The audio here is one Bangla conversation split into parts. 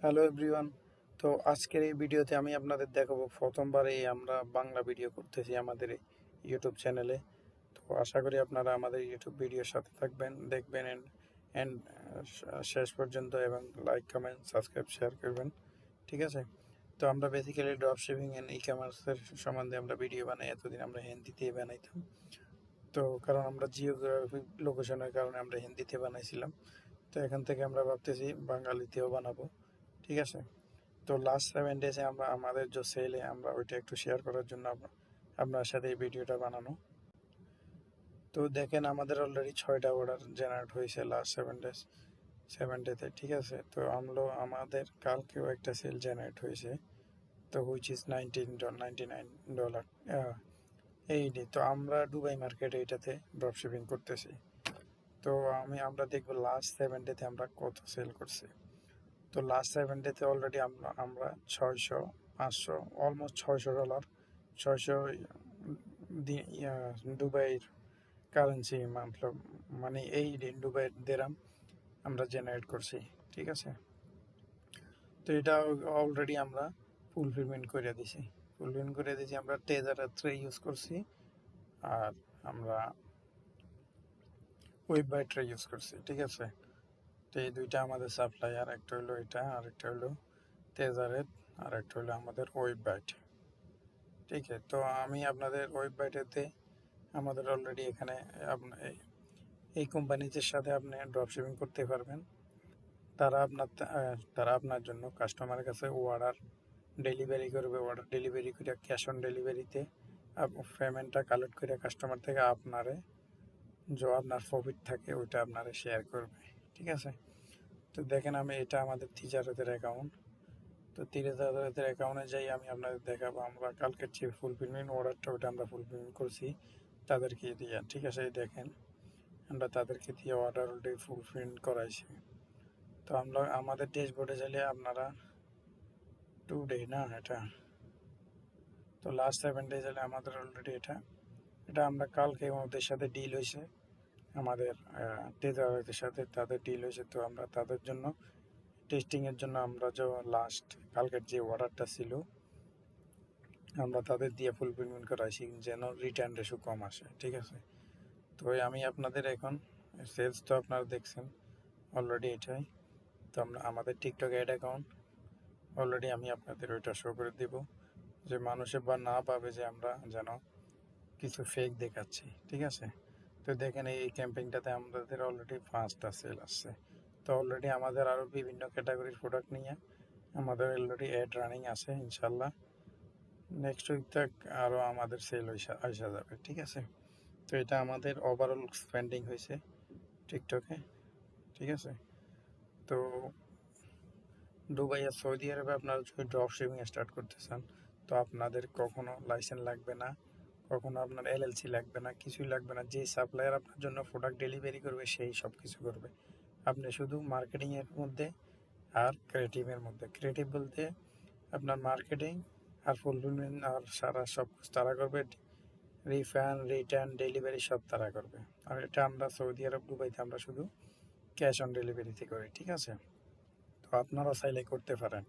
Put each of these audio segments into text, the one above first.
Hello everyone. তো আজকের এই ভিডিওতে আমি আপনাদের দেখাবো প্রথমবারেই আমরা বাংলা ভিডিও করতেছি আমাদের এই ইউটিউব চ্যানেলে। তো আশা করি আপনারা আমাদের ইউটিউব ভিডিওর সাথে থাকবেন, দেখবেন অ্যান্ড শেষ পর্যন্ত, এবং লাইক, কমেন্ট, সাবস্ক্রাইব, শেয়ার করবেন। ঠিক আছে? তো আমরা বেসিক্যালি ড্রপ শিপিং অ্যান্ড ই কমার্সের সম্বন্ধে আমরা ভিডিও বানাই। এতদিন আমরা হিন্দিতেই বানাইতাম। তো কারণ আমরা জিওগ্রাফিক লোকেশনের কারণে আমরা হিন্দিতে বানাইছিলাম। তো এখান থেকে আমরা ভাবতেছি বাঙালিতেও বানাবো। ঠিক আছে? তো লাস্ট 7 ডেজে আমরা আমাদের যে সেলে আমরা ওইটা একটু শেয়ার করার জন্য আপনার সাথে এই ভিডিওটা বানানো। তো দেখেন আমাদের অলরেডি 6টা অর্ডার জেনারেট হয়েছে লাস্ট 7 ডেতে। ঠিক আছে? তো আমাদের কালকেও একটা সেল জেনারেট হয়েছে, তো হুইচ ইজ $19.99। এই ডে তো আমরা দুবাই মার্কেটে এটাতে ড্রপ শিপিং করতেছি। তো আমরা দেখবো লাস্ট 7 ডেতে আমরা কত সেল করছি। তো লাস্ট 7 ডেতে অলরেডি আমরা 600, 500, অলমোস্ট $600, 600 দুবাইয়ের কারেন্সি, মতলব মানে এই দুবাইয়ের দেরাম আমরা জেনারেট করছি। ঠিক আছে? তো এটা অলরেডি আমরা ফুলফিলমেন্ট করে দিছি। আমরা টেজার থ্রে ইউজ করছি, আর আমরা ওয়েব বাইটরা ইউজ করছি। ঠিক আছে? তো এই দুইটা আমাদের সাপ্লায়ার, একটা হলো এটা, আর একটা হলো তেজারের, আর একটা হলো আমাদের ওয়েব বাইট। ঠিক আছে? তো আমি আপনাদের ওয়েব বাইটেতে আমাদের অলরেডি এখানে আপনার এই কোম্পানিদের সাথে আপনি ড্রপ শিপিং করতে পারবেন। তারা আপনার জন্য কাস্টমারের কাছে অর্ডার ডেলিভারি করবে। অর্ডার ডেলিভারি করে ক্যাশ অন ডেলিভারিতে পেমেন্টটা কালেক্ট করে কাস্টমার থেকে আপনার প্রফিট থাকে ওইটা আপনারা শেয়ার করবে। ঠিক আছে? তো দেখেন, এটা আমাদের তিজারতের অ্যাকাউন্ট। তো তিজারতের অ্যাকাউন্টে যাই আমি আপনাদের দেখাবো আমরা কালকের যে ফুলফিলমেন্ট অর্ডারটা ওটা আমরা ফুলফিলমেন্ট করছি তাদেরকে দিয়ে। ঠিক আছে? এই দেখেন, আমরা তাদেরকে দিয়ে অর্ডার অলরেডি ফুলফিল করাইছি। তো আমরা আমাদের ড্যাশবোর্ডে চাইলে আপনারা টুডে না এটা, তো লাস্ট 7 ডেজ হলে আমাদের অলরেডি এটা আমরা কালকে ওদের সাথে ডিল হয়েছে, আমাদের টেজারদের সাথে তাদের ডিল হয়েছে। তো আমরা তাদের জন্য টেস্টিংয়ের জন্য আমরা যে লাস্ট কালকের যে অর্ডারটা ছিল আমরা তাদের দিয়ে ফুলফিলমেন্ট করাইছি যেন রিটার্ন রেশো কম আসে। ঠিক আছে? তো আমি আপনাদের এখন সেলস তো আপনারা দেখছেন অলরেডি এটাই। তো আমাদের টিকটক অ্যাড অ্যাকাউন্ট অলরেডি আমি আপনাদের ওইটা শো করে দিব, যে মানুষে বা না পাবে যে আমরা যেন কিছু ফেক দেখাচ্ছি। ঠিক আছে? তো দেখেন এই ক্যাম্পেইনটাতে আমাদের অলরেডি 5টা সেল আসছে। তো অলরেডি আমাদের আরও বিভিন্ন ক্যাটাগরির প্রোডাক্ট নিয়ে আমাদের অলরেডি অ্যাড রানিং আছে। ইনশাল্লাহ নেক্সট উইক তক আরও আমাদের সেল আসা যাবে। ঠিক আছে? তো এটা আমাদের ওভারঅল স্পেন্ডিং হয়েছে টিকটকে। ঠিক আছে? তো দুবাই আর সৌদি আরবে আপনারা যদি ড্রপ শিপিং স্টার্ট করতে চান, তো আপনাদের কখনো লাইসেন্স লাগবে না, কখনো আপনার এলএলসি লাগবে না, কিছুই লাগবে না। যে সাপ্লায়ার আপনার জন্য প্রোডাক্ট ডেলিভারি করবে সেই সব কিছু করবে। আপনি শুধু মার্কেটিংয়ের মধ্যে আর ক্রিয়েটিভের মধ্যে, ক্রিয়েটিভ বলতে আপনার মার্কেটিং আর ফুলফিলমেন্ট আর সারা সব কিছু তারা করবে। রিফান্ড, রিটার্ন, ডেলিভারি সব তারা করবে। আর এটা আমরা সৌদি আরব, দুবাইতে আমরা শুধু ক্যাশ অন ডেলিভারিতে করি। ঠিক আছে? তো আপনারা চাইলে করতে পারেন।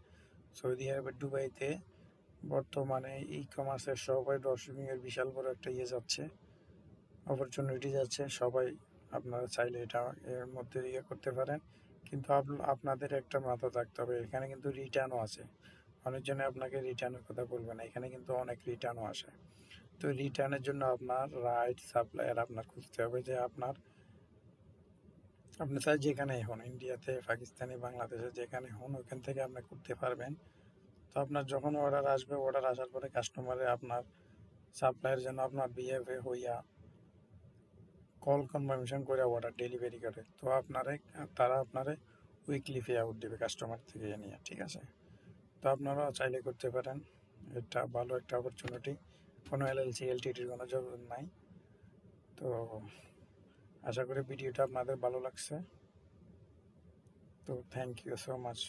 সৌদি আরবের দুবাইতে বর্তমানে ই কমার্সের সবাই ড্রপশিপিংয়ের বিশাল বড় একটা যাচ্ছে, অপরচুনিটি যাচ্ছে। সবাই আপনারা চাইলে এটা এর মধ্যে করতে পারেন। কিন্তু আপনাদের একটা মাথা থাকতে হবে, এখানে কিন্তু রিটার্নও আছে। অনেকজনে আপনাকে রিটার্নের কথা বলবে না, এখানে কিন্তু অনেক রিটার্নও আসে। তো রিটার্নের জন্য আপনার রাইট সাপ্লায়ার আপনার খুঁজতে হবে, যে আপনি চাই যেখানে হন, ইন্ডিয়াতে, পাকিস্তানে, বাংলাদেশে যেখানে হন ওখান থেকে আপনি করতে পারবেন। তো আপনার যখন অর্ডার আসবে, অর্ডার আসার পরে কাস্টমারে আপনার সাপ্লায়ার যেন আপনার বিহেভে হইয়া কল কনফার্মেশন করে অর্ডার ডেলিভারি করে। তো তারা আপনারে উইকলি পে আউট দেবে কাস্টমার থেকে নিয়ে। ঠিক আছে? তো আপনারা চাইলে করতে পারেন, এটা ভালো একটা অপরচুনিটি। কোনো এলএলসি এলটিডির কোনো জরুরত নাই। তো আশা করি ভিডিওটা আপনাদের ভালো লাগছে। তো থ্যাংক ইউ সো মাচ।